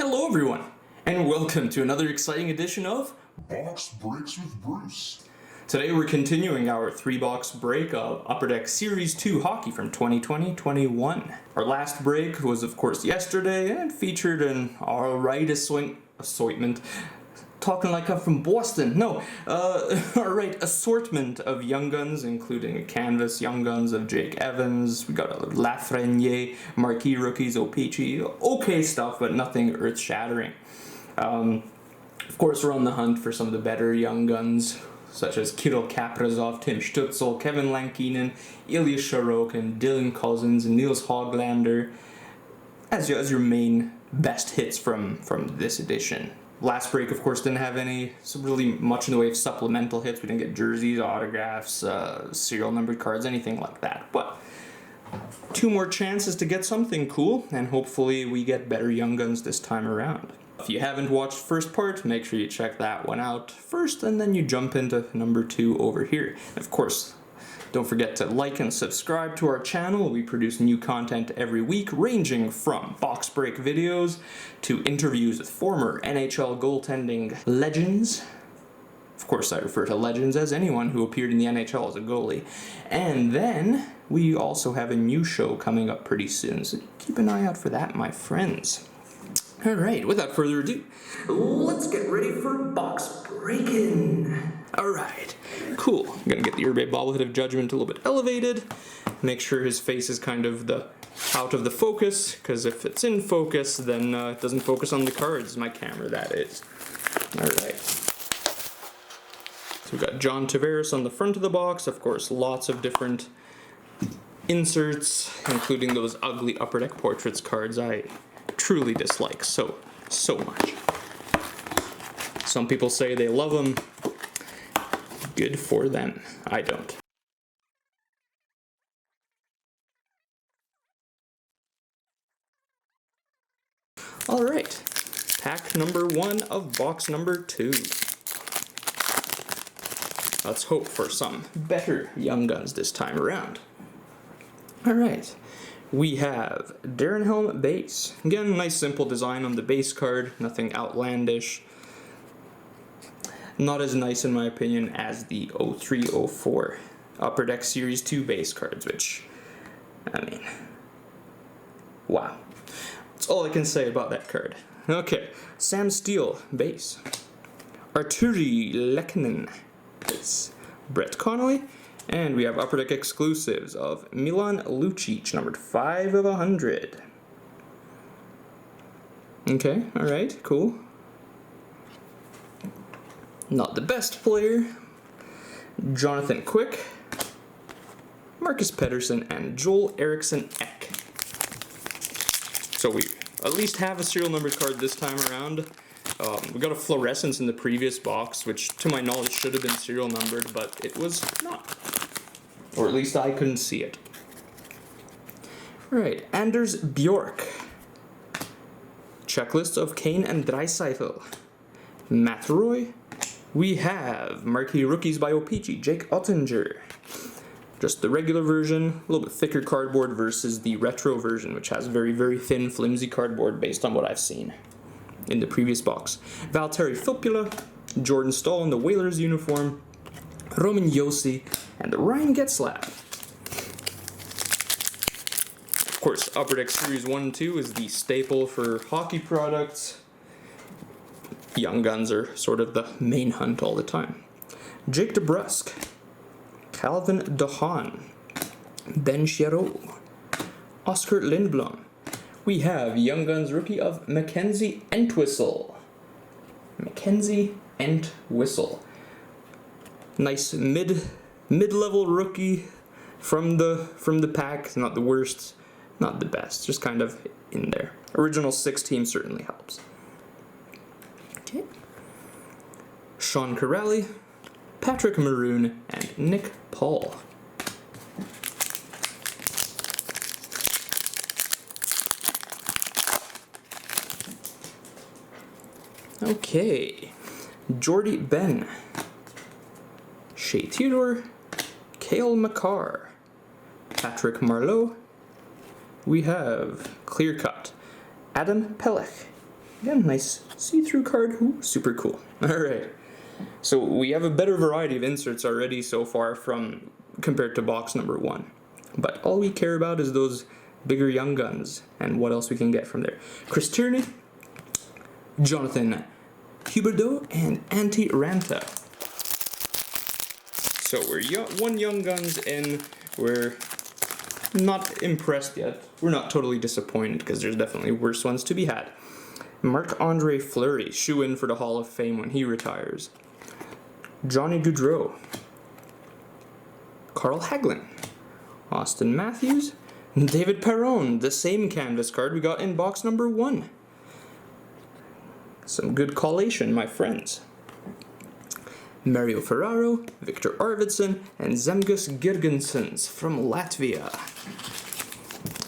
Hello everyone, and welcome to another exciting edition of Box Breaks with Bruce. Today we're continuing our 3-box break of Upper Deck Series 2 hockey from 2020-21. Our last break was of course yesterday and featured an alright assortment. Talking like I'm from Boston. No, alright, assortment of Young Guns, including a canvas Young Guns of Jake Evans. We got a Lafreniere, marquee rookies, O-Pee-Chee. Okay stuff, but nothing earth-shattering. Of course, we're on the hunt for some of the better Young Guns, such as Kirill Kaprizov, Tim Stützle, Kevin Lankinen, Ilya Sorokin, Dylan Cousins, and Niels Höglander as your main best hits from this edition. Last break, of course, didn't have really much in the way of supplemental hits. We didn't get jerseys, autographs, serial numbered cards, anything like that. But 2 more chances to get something cool, and hopefully we get better Young Guns this time around. If you haven't watched first part, make sure you check that one out first, and then you jump into number 2 over here. Of course, don't forget to like and subscribe to our channel. We produce new content every week, ranging from box break videos to interviews with former NHL goaltending legends. Of course, I refer to legends as anyone who appeared in the NHL as a goalie. And then we also have a new show coming up pretty soon, so keep an eye out for that, my friends. Alright, without further ado, let's get ready for box breaking. Alright, cool. I'm gonna get the Irbe Bobblehead of Judgement a little bit elevated. Make sure his face is kind of out of the focus, because if it's in focus, then it doesn't focus on the cards. My camera, that is. Alright. So we've got John Tavares on the front of the box. Of course, lots of different inserts, including those ugly Upper Deck Portraits cards I truly dislike so much. Some people say they love them. Good for them. I don't. Alright, pack number 1 of box number 2. Let's hope for some better Young Guns this time around. Alright, we have Darren Helm base. Again, nice simple design on the base card, nothing outlandish. Not as nice in my opinion as the 03-04 Upper Deck Series 2 base cards, which, I mean, wow. That's all I can say about that card. Okay, Sam Steele base. Arturi Lehkonen base. Brett Connolly. And we have Upper Deck exclusives of Milan Lucic, numbered 5 of 100. Okay, alright, cool. Not the best player. Jonathan Quick, Marcus Pettersson, and Joel Eriksson Ek. So we at least have a serial numbered card this time around. We got a fluorescence in the previous box, which to my knowledge should have been serial numbered, but it was not. Or at least I couldn't see it. Alright, Anders Bjork. Checklist of Kane and Draisaitl. Matt Roy. We have marquee rookies by O-Pee-Chee, Jake Ottinger. Just the regular version, a little bit thicker cardboard versus the retro version, which has very, very thin, flimsy cardboard based on what I've seen in the previous box. Valtteri Filppula, Jordan Stahl in the Whalers uniform, Roman Josi, and Ryan Getzlaf. Of course, Upper Deck Series 1 and 2 is the staple for hockey products. Young Guns are sort of the main hunt all the time. Jake DeBrusk, Calvin DeHaan, Ben Chirot, Oscar Lindblom. We have Young Guns rookie of Mackenzie Entwistle. Mackenzie Entwistle. Nice mid-level rookie from the pack. Not the worst, not the best, just kind of in there. Original 6 team certainly helps. Okay. Sean Corrali, Patrick Maroon, and Nick Paul. Okay. Jordy Ben, Shea Theodore, Cale Makar, Patrick Marleau. We have Clear Cut, Adam Pelech, Again, nice see-through card. Ooh, super cool. Alright. So we have a better variety of inserts already so far compared to box number 1. But all we care about is those bigger young guns and what else we can get from there. Chris Tierney, Jonathan Huberdeau, and Antti Ranta. So we're one young guns in. We're not impressed yet. We're not totally disappointed because there's definitely worse ones to be had. Marc-Andre Fleury, shoe-in for the Hall of Fame when he retires. Johnny Gaudreau. Carl Hagelin. Austin Matthews. David Perron, the same canvas card we got in box number 1. Some good collation, my friends. Mario Ferraro, Victor Arvidsson, and Zemgus Girgensons from Latvia.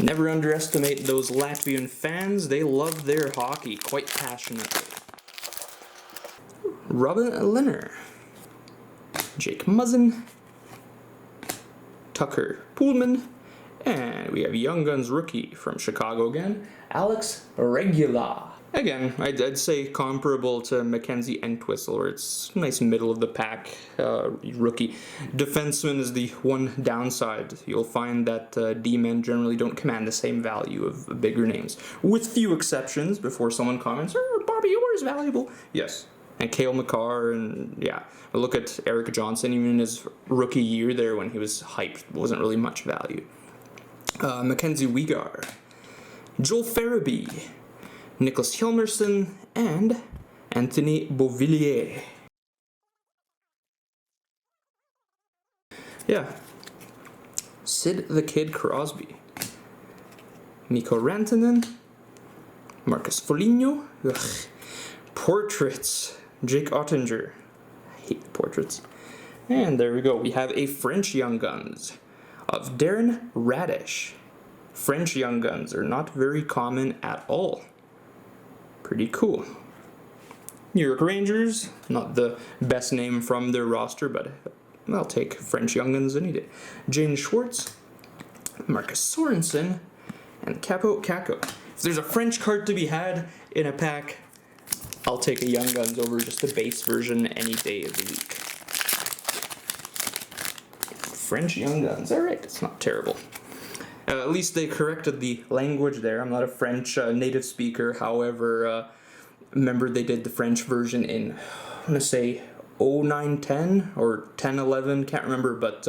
Never underestimate those Latvian fans. They love their hockey quite passionately. Robin Lehner, Jake Muzzin, Tucker Poolman, and we have Young Guns rookie from Chicago again, Alex Regula. Again, I'd say comparable to Mackenzie Entwistle, where it's nice middle of the pack rookie. Defenseman is the one downside. You'll find that D-men generally don't command the same value of bigger names, with few exceptions. Before someone comments, Bobby Orr is valuable. Yes, and Cale Makar, and yeah. Look at Eric Johnson, even in his rookie year there when he was hyped, wasn't really much value. Mackenzie Weegar, Joel Farabee, Nicholas Hjalmarsson, and Anthony Beauvillier. Yeah. Sid the Kid Crosby, Mikko Rantanen, Marcus Foligno, portraits, Jake Ottinger. I hate portraits. And there we go. We have a French Young Guns of Darren Radish. French Young Guns are not very common at all. Pretty cool. New York Rangers, not the best name from their roster, but I'll take French Young Guns any day. Jane Schwartz, Marcus Sorensen, and Capo Caco. If there's a French card to be had in a pack, I'll take a Young Guns over just the base version any day of the week. French Young Guns, alright, it's not terrible. At least they corrected the language there. I'm not a French native speaker, however, remember they did the French version in, I want to say, 0910 or 1011, can't remember, but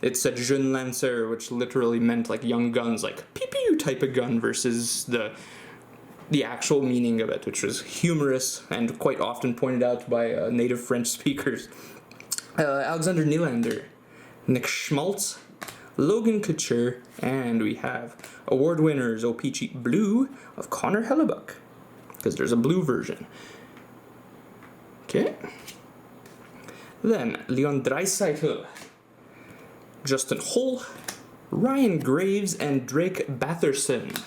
it said Jeune Lanceur, which literally meant like young guns, like pew-pew type of gun, versus the actual meaning of it, which was humorous and quite often pointed out by native French speakers. Alexander Nylander, Nick Schmaltz, Logan Couture, and we have award winners O-Pee-Chee Blue of Connor Hellebuck, because there's a blue version. Okay. Then Leon Draisaitl, Justin Hull, Ryan Graves, and Drake Batherson.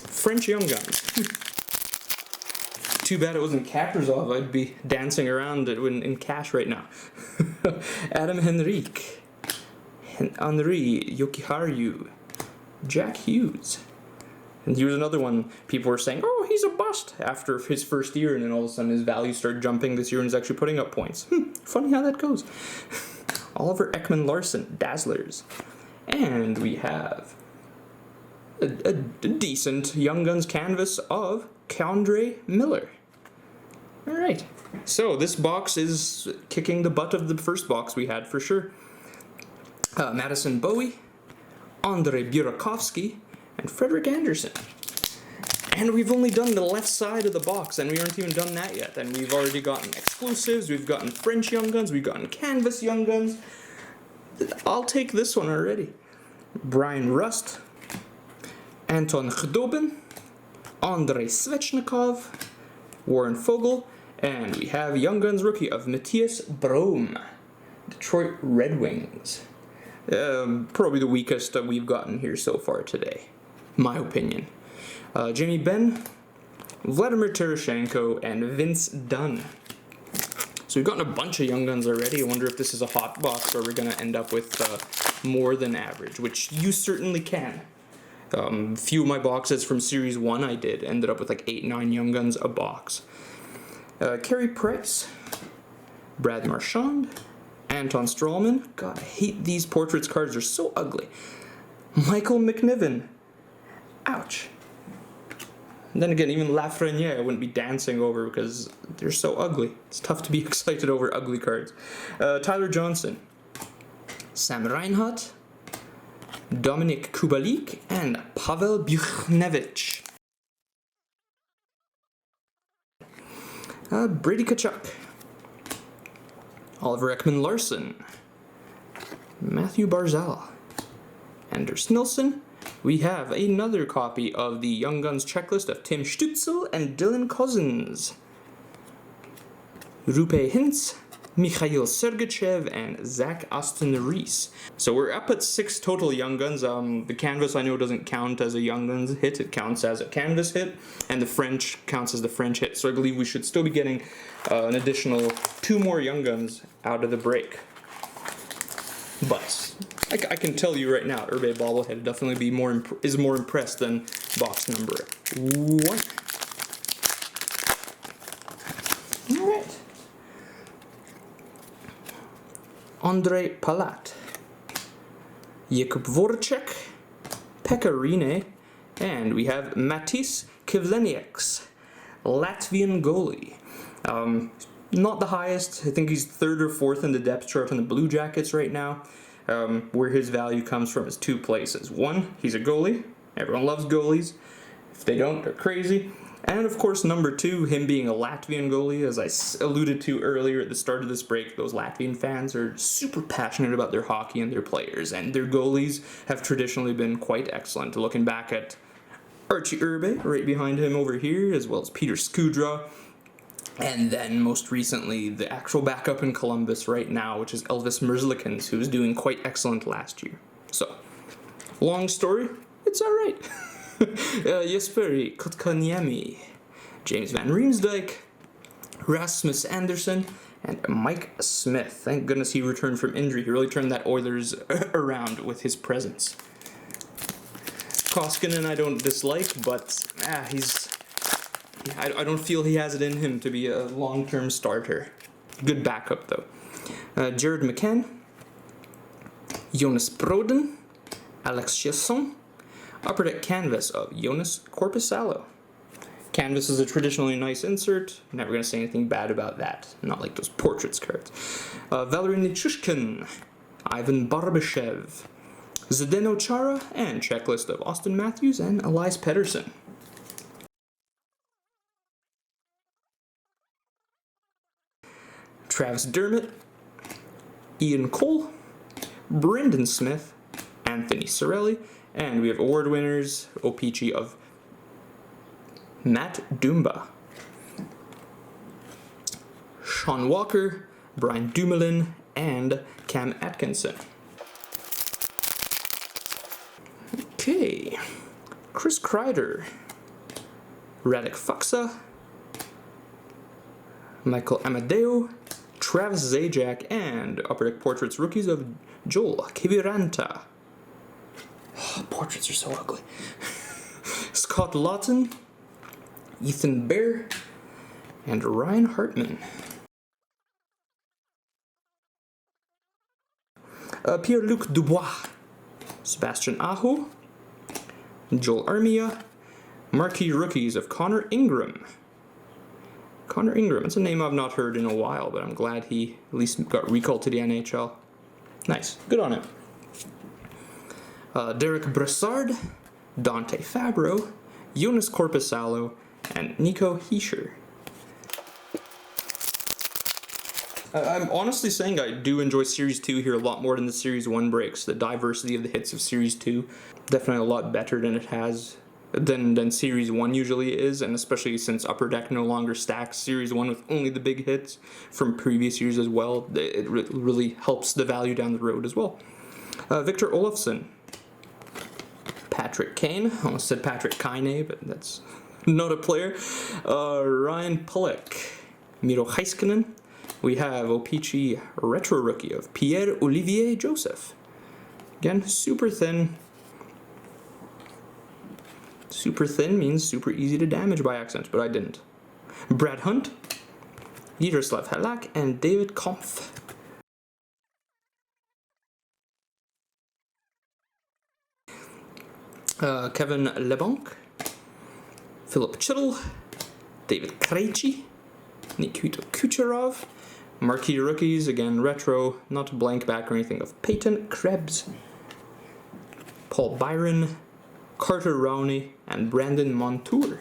French Young Guns. Too bad it wasn't Kaprizov. I'd be dancing around in cash right now. Adam Henrique, Henri Yokiharu, Jack Hughes. And here's another one. People were saying, oh, he's a bust after his first year, and then all of a sudden his value started jumping this year and he's actually putting up points. Funny how that goes. Oliver Ekman-Larsson, Dazzlers. And we have a decent Young Guns canvas of K'Andre Miller. Alright, so this box is kicking the butt of the first box we had for sure. Madison Bowie, Andrei Burakovsky, and Frederick Anderson. And we've only done the left side of the box, and we aren't even done that yet. And we've already gotten exclusives, we've gotten French Young Guns, we've gotten canvas Young Guns. I'll take this one already. Brian Rust, Anton Khudobin, Andrei Svechnikov, Warren Fogle, and we have Young Guns rookie of Matthias Brome, Detroit Red Wings. Probably the weakest that we've gotten here so far today, my opinion. Jamie Benn, Vladimir Tereshchenko, and Vince Dunn. So we've gotten a bunch of Young Guns already. I wonder if this is a hot box or we're going to end up with more than average, which you certainly can. Few of my boxes from Series 1 I did ended up with like 8-9 Young Guns a box. Carey Price, Brad Marchand, Anton Strawman. God, I hate these portraits cards, they're so ugly. Michael McNiven. Ouch. And then again, even Lafreniere I wouldn't be dancing over because they're so ugly. It's tough to be excited over ugly cards. Tyler Johnson, Sam Reinhardt, Dominik Kubalik, and Pavel Buchnevich. Brady Tkachuk, Oliver Ekman-Larsson, Matthew Barzal, Anders Nilsson. We have another copy of the Young Guns checklist of Tim Stützle and Dylan Cousins, Rupe Hintz, Mikhail Sergachev, and Zach Aston Reese. So we're up at 6 total Young Guns. The canvas I know doesn't count as a Young Guns hit, it counts as a canvas hit, and the French counts as the French hit. So I believe we should still be getting an additional 2 more Young Guns out of the break. But I can tell you right now, Irbe Bobblehead definitely is more impressed than box number 1. Alright. Andrei Palat, Jakub Voracek, Pekka Rinne, and we have Matis Kivlenieks, Latvian goalie. Not the highest. I think he's 3rd or 4th in the depth chart on the Blue Jackets right now. Where his value comes from is 2 places. 1, he's a goalie. Everyone loves goalies. If they don't, they're crazy. And of course, number 2, him being a Latvian goalie. As I alluded to earlier at the start of this break, those Latvian fans are super passionate about their hockey and their players. And their goalies have traditionally been quite excellent. Looking back at Archie Irbe, right behind him over here, as well as Peter Skudra. And then, most recently, the actual backup in Columbus right now, which is Elvis Merzlikins, who was doing quite excellent last year. So, long story, it's alright. Jesperi Kotkaniemi, James Van Riemsdyk, Rasmus Anderson, and Mike Smith. Thank goodness he returned from injury. He really turned that Oilers around with his presence. Koskinen I don't dislike, but I don't feel he has it in him to be a long-term starter. Good backup, though. Jared McCann, Jonas Broden, Alex Chiasson, Upper Deck Canvas of Jonas Korpisalo. Canvas is a traditionally nice insert. Never going to say anything bad about that. Not like those portraits cards. Valery Nichushkin, Ivan Barbashev, Zdeno Chara, and checklist of Austin Matthews and Elias Pettersson. Travis Dermott, Ian Cole, Brendan Smith, Anthony Cirelli, and we have award winners, OPG of Matt Dumba, Sean Walker, Brian Dumoulin, and Cam Atkinson. Okay, Chris Kreider, Radek Faksa, Michael Amadeo, Travis Zajac, and Upper Deck Portraits rookies of Joel Kiviranta. Oh, portraits are so ugly. Scott Lawton, Ethan Bear, and Ryan Hartman. Pierre-Luc Dubois, Sebastian Aho, Joel Armia, marquee rookies of Connor Ingram. Connor Ingram, it's a name I've not heard in a while, but I'm glad he at least got recalled to the NHL. Nice, good on him. Derek Brassard, Dante Fabro, Jonas Korpisalo, and Nico Hischier. I'm honestly saying I do enjoy Series 2 here a lot more than the Series 1 breaks. The diversity of the hits of Series 2, definitely a lot better than it has than Series 1 usually is, and especially since Upper Deck no longer stacks Series 1 with only the big hits from previous years as well, it really helps the value down the road as well. Victor Olefson, Patrick Kane, almost said Patrick Kane, but that's not a player. Ryan Pulick, Miro Heiskanen. We have OPG retro rookie of Pierre-Olivier Joseph. Again, super thin. Super thin means super easy to damage by accident, but I didn't. Brad Hunt, Yaroslav Halak, and David Kampf. Kevin LeBlanc, Philip Chittle, David Krejci, Nikita Kucherov, marquee rookies, again retro, not blank back or anything, of Peyton Krebs, Paul Byron, Carter Rowney, and Brandon Montour.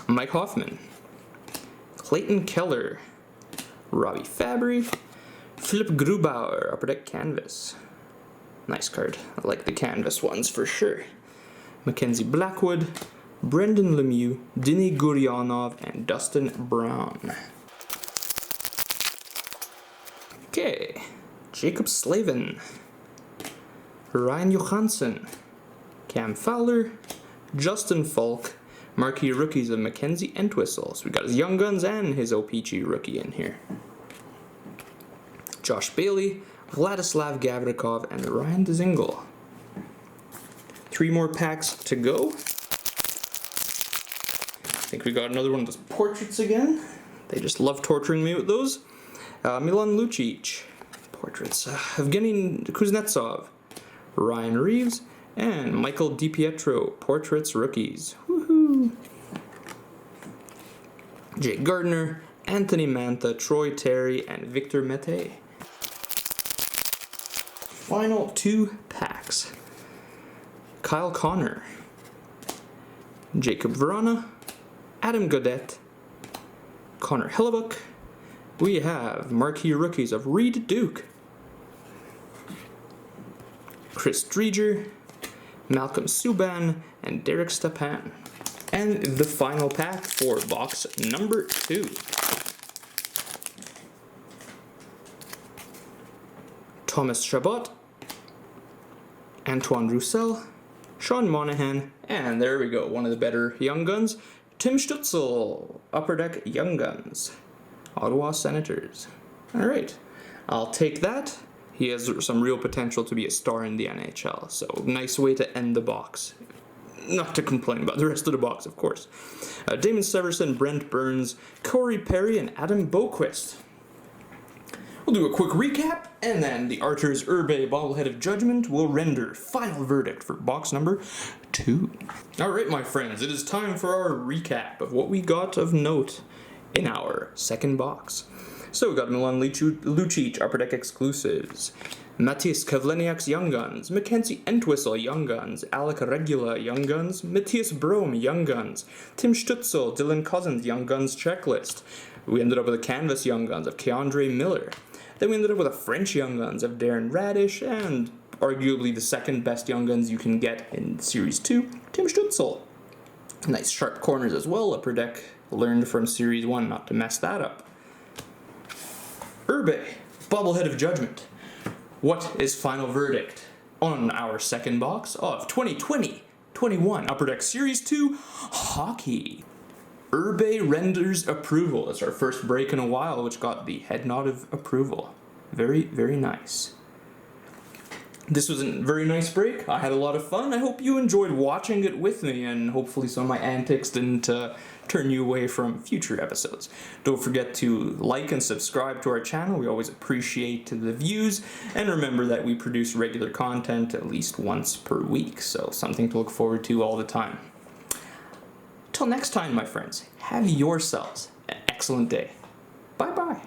Mike Hoffman, Clayton Keller, Robbie Fabry, Philip Grubauer, Upper Deck Canvas. Nice card. I like the canvas ones for sure. Mackenzie Blackwood, Brendan Lemieux, Denny Guryanov, and Dustin Brown. Okay. Jacob Slavin, Ryan Johansson, Cam Fowler, Justin Falk, marquee rookies of Mackenzie Entwistle. So we got his Young Guns and his OPG rookie in here. Josh Bailey, Vladislav Gavrikov, and Ryan Dzingel. 3 more packs to go. I think we got another one of those portraits again. They just love torturing me with those. Milan Lucic, portraits. Evgeny Kuznetsov, Ryan Reeves, and Michael DiPietro, portraits rookies. Woohoo! Jake Gardner, Anthony Mantha, Troy Terry, and Victor Mete. Final 2 packs. Kyle Connor, Jacob Verana, Adam Gaudette, Connor Hellebuck. We have marquee rookies of Reed Duke, Chris Dreger, Malcolm Subban, and Derek Stepan. And the final pack for box number 2. Thomas Chabot, Antoine Roussel, Sean Monahan, and there we go, one of the better Young Guns, Tim Stutzel, Upper Deck Young Guns, Ottawa Senators. Alright, I'll take that. He has some real potential to be a star in the NHL, so nice way to end the box. Not to complain about the rest of the box, of course. Damon Severson, Brent Burns, Corey Perry, and Adam Boquist. We'll do a quick recap, and then the Archer's Irbe Bobblehead of Judgement will render final verdict for box number 2. Alright, my friends, it is time for our recap of what we got of note in our second box. So we got Milan Lucic, Upper Deck Exclusives, Matthias Kavleniak's Young Guns, Mackenzie Entwistle Young Guns, Alec Regula Young Guns, Matthias Brome Young Guns, Tim Stutzel, Dylan Cousins Young Guns Checklist. We ended up with a canvas Young Guns of Keandre Miller. Then we ended up with a French Young Guns of Darren Radish, and arguably the second best Young Guns you can get in Series 2, Tim Stutzel. Nice sharp corners as well. Upper Deck learned from Series 1 not to mess that up. Irbe Bobblehead of Judgement. What is final verdict on our second box of 2020-21 Upper Deck Series 2 Hockey? Irbe renders approval. It's our first break in a while, which got the head nod of approval. Very, very nice. This was a very nice break. I had a lot of fun. I hope you enjoyed watching it with me, and hopefully some of my antics didn't turn you away from future episodes. Don't forget to like and subscribe to our channel. We always appreciate the views, and remember that we produce regular content at least once per week, so something to look forward to all the time. Till next time, my friends, have yourselves an excellent day. Bye-bye.